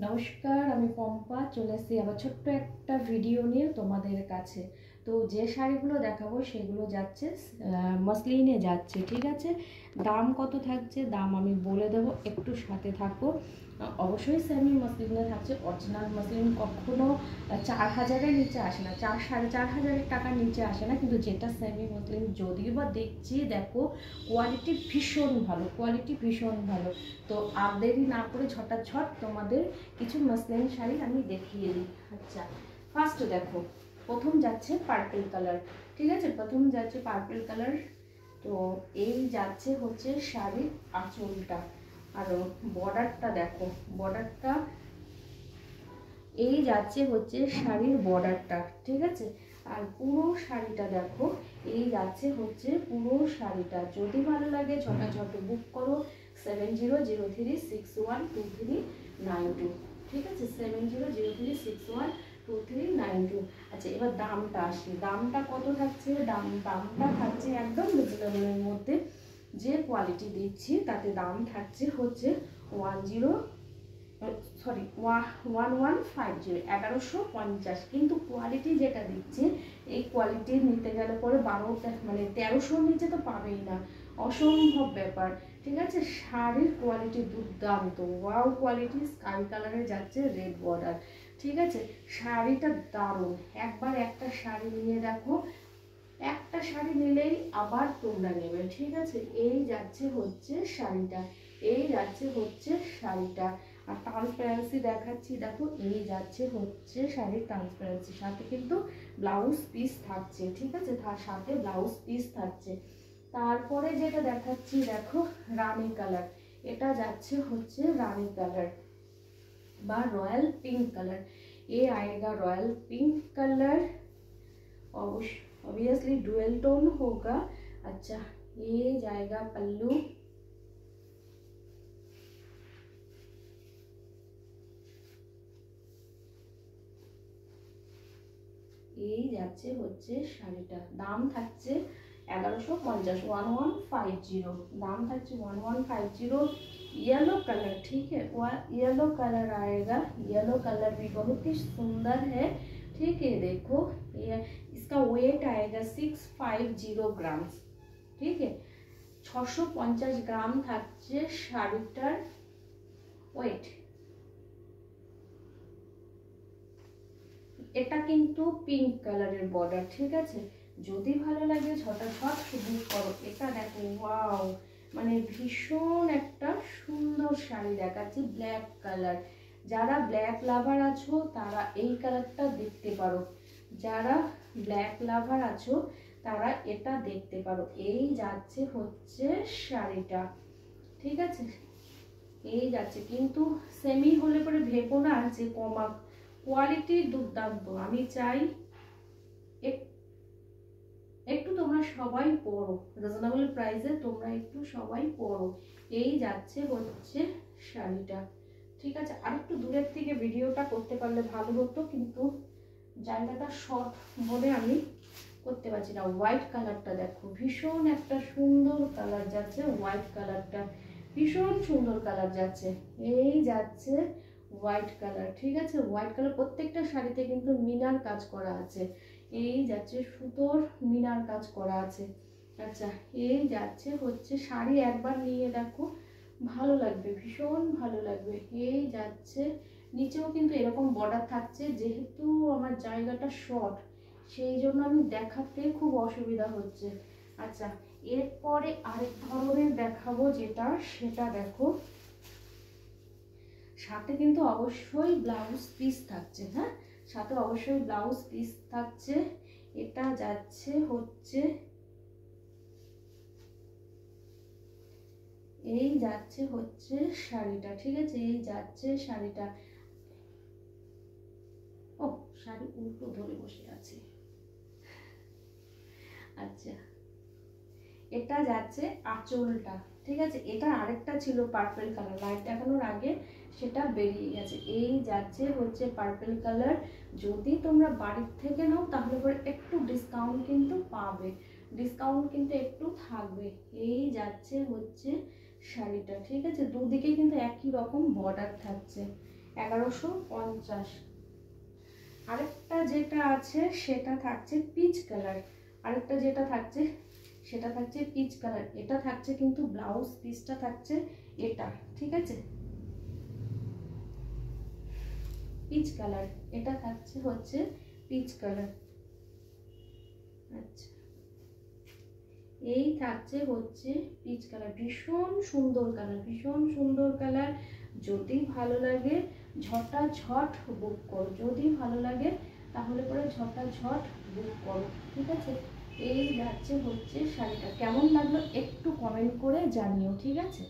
নমস্কার, আমি পম্পা চলে এসেছি আবার ছোট্ট একটা ভিডিও নিয়ে তোমাদের কাছে। তো যে শাড়িগুলো দেখাবো সেগুলো যাচ্ছে মসলিনে যাচ্ছে, ঠিক আছে। দাম কত থাকছে দাম আমি বলে দেবো, একটু সাথে থাকো। অবশ্যই সেমি মসলিনে থাকছে। অরিজিনাল মসলিন কখনো 4,000-এর নিচে আসে না, 4,000-4,500 টাকার নিচে আসে না। কিন্তু যেটা সেমি মসলিন যদিও বা দেখছি, দেখো কোয়ালিটি ভীষণ ভালো, কোয়ালিটি ভীষণ ভালো। তো আর দেরি না করে ঝটাঝট তোমাদের কিছু মসলিন শাড়ি আমি দেখিয়ে দিই। আচ্ছা, ফার্স্ট দেখো, প্রথম যাচ্ছে পার্পল কালার, ঠিক আছে। প্রথম যাচ্ছে পার্পল কালার। তো এই যাচ্ছে হচ্ছে শাড়ির আঁচলটা, আর বর্ডারটা দেখো, বর্ডারটা এই যাচ্ছে হচ্ছে শাড়ির বর্ডারটা, ঠিক আছে। আর পুরো শাড়িটা দেখো, এই যাচ্ছে হচ্ছে পুরো শাড়িটা। যদি ভালো লাগে ঝটাঝট বুক করো 7003612392, ঠিক আছে। 7003612392। আচ্ছা, এবার দামটা আসি, দামটা কত থাকছে। দামটা থাকছে একদম রিজনেবলের মধ্যে। যে কোয়ালিটি দিচ্ছি তাতে দাম থাকছে হচ্ছে 1150, কিন্তু কোয়ালিটি যেটা দিচ্ছে এই কোয়ালিটি নিতে গেলে পরে 1300 নিচে তো পাবেই না, অসম্ভব ব্যাপার, ঠিক আছে। শাড়ির কোয়ালিটি দুর্দান্ত, ওয়াও কোয়ালিটি। স্কাই কালারে যাচ্ছে রেড বর্ডার, ঠিক আছে। শাড়িটা দারুণ, একবার একটা শাড়ি নিয়ে দেখো, একটা শাড়ি নিলেই আবার তোমরা নেবে, ঠিক আছে। এই যাচ্ছে হচ্ছে শাড়িটা, এই যাচ্ছে হচ্ছে শাড়িটা। আর ট্রান্সপারেন্সি দেখাচ্ছি, দেখো এই যাচ্ছে হচ্ছে শাড়ির ট্রান্সপারেন্সি, সাথে কিন্তু ব্লাউজ পিস থাকছে, ঠিক আছে। তার সাথে ব্লাউজ পিস থাকছে। তারপরে যেটা দেখাচ্ছি দেখো, রানী কালার। এটা যাচ্ছে হচ্ছে রানী কালার বা রয়্যাল পিঙ্ক কালার। ये आएगा royal pink colour, obviously dual tone होगा। अच्छा, ये जाएगा पल्लू, এই যাচ্ছে হচ্ছে শাড়িটা। দাম থাকছে 1150, 1150 दाम থাকছে 1150। येलो कलर, ठीक है, वह येलो कलर आएगा। येलो कलर भी बहुत ही सुंदर है, ठीक है। देखो ये इसका वेट आएगा 650 ग्राम, ठीक है। 650 গ্রাম থাকছে শাড়িটার ওয়েট। এটা কিন্তু পিঙ্ক কালারের বর্ডার, ঠিক আছে। যদি ভালো লাগে ঝটাঝট বুক করো। এটা দেখো, ওয়াও, মানে ভীষণ একটা সুন্দর শাড়ি দেখাচ্ছি, ব্ল্যাক কালার। যারা ব্ল্যাক লাভার আছো তারা এই কালারটা দেখতে পারো, যারা ব্ল্যাক লাভার আছো তারা এটা দেখতে পারো। এই যাচ্ছে হচ্ছে শাড়িটা, ঠিক আছে। এই যাচ্ছে, কিন্তু সেমি হলে পরে ভেবো না যে কমা, কোয়ালিটি দুর্দান্ত। আমি চাই একটু তোমরা সবাই পড়ো, রিজনেবল প্রাইসে তোমরা একটু সবাই পড়ো। এই যাচ্ছে হচ্ছে শাড়িটা, ঠিক আছে। আর একটু দূরের থেকে ভিডিওটা করতে পারলে ভালো হতো, কিন্তু জায়গাটা শর্ট বলে আমি করতে পারছি না। হোয়াইট কালারটা দেখো, ভীষণ একটা সুন্দর কালার যাচ্ছে। হোয়াইট কালারটা ভীষণ সুন্দর কালার যাচ্ছে। এই যাচ্ছে হোয়াইট কালার, ঠিক আছে। হোয়াইট কালার প্রত্যেকটা শাড়িতে কিন্তু মিনার কাজ করা আছে। এই যাচ্ছে সুতোর মিনার কাজ করা আছে। আচ্ছা, এই যাচ্ছে হচ্ছে শাড়ি, একবার নিয়ে দেখো, ভালো লাগবে, ভীষণ ভালো লাগবে। এই যাচ্ছে, নিচেও কিন্তু এরকম বর্ডার থাকছে। যেহেতু আমার জায়গাটা শর্ট, সেই জন্য আমি দেখাতে খুব অসুবিধা হচ্ছে। আচ্ছা, এরপরে আরেক ধরনের দেখাবো, যেটা সেটা দেখো, সাথে কিন্তু অবশ্যই ব্লাউজ পিস থাকছে, হ্যাঁ, সাথে অবশ্যই ব্লাউজ পিস থাকছে। এটা যাচ্ছে হচ্ছে, এই যাচ্ছে হচ্ছে শাড়িটা, ঠিক আছে। এই যাচ্ছে শাড়িটা। ও, শাড়ি উল্টো ধরে বসে আছে। আচ্ছা, এটা যাচ্ছে আঁচলটা, ঠিক আছে। এটা আরেকটা ছিল পার্পল কালার, লাইট দেখানোর আগে সেটা বেরিয়ে গেছে। এই যাচ্ছে হচ্ছে পার্পল কালার। যদি তোমরা বাড়ির থেকে নাও তাহলে পরে একটু ডিসকাউন্ট কিন্তু পাবে, ডিসকাউন্ট কিন্তু একটু থাকবে। এই যাচ্ছে হচ্ছে শাড়িটা, ঠিক আছে। দুদিকে কিন্তু একই রকম বর্ডার থাকছে। 1150। আরেকটা যেটা আছে সেটা থাকছে পিচ কালার, আরেকটা যেটা থাকছে সেটা থাকছে পিচ কালার। এটা থাকছে কিন্তু ব্লাউজ পিসটা থাকছে এটা, ঠিক আছে, পিচ কালার। এটা থাকছে হচ্ছে পিচ কালার। আচ্ছা, এই থাকছে হচ্ছে পিচ কালার। ভীষণ সুন্দর কালার, ভীষণ সুন্দর কালার। যদি ভালো লাগে ঝটাঝট বুক করো, যদি ভালো লাগে তাহলে পরে ঝটাঝট বুক করো, ঠিক আছে। এই যাচ্ছে হচ্ছে শাড়িটা। কেমন লাগলো একটু কমেন্ট করে জানিও, ঠিক আছে।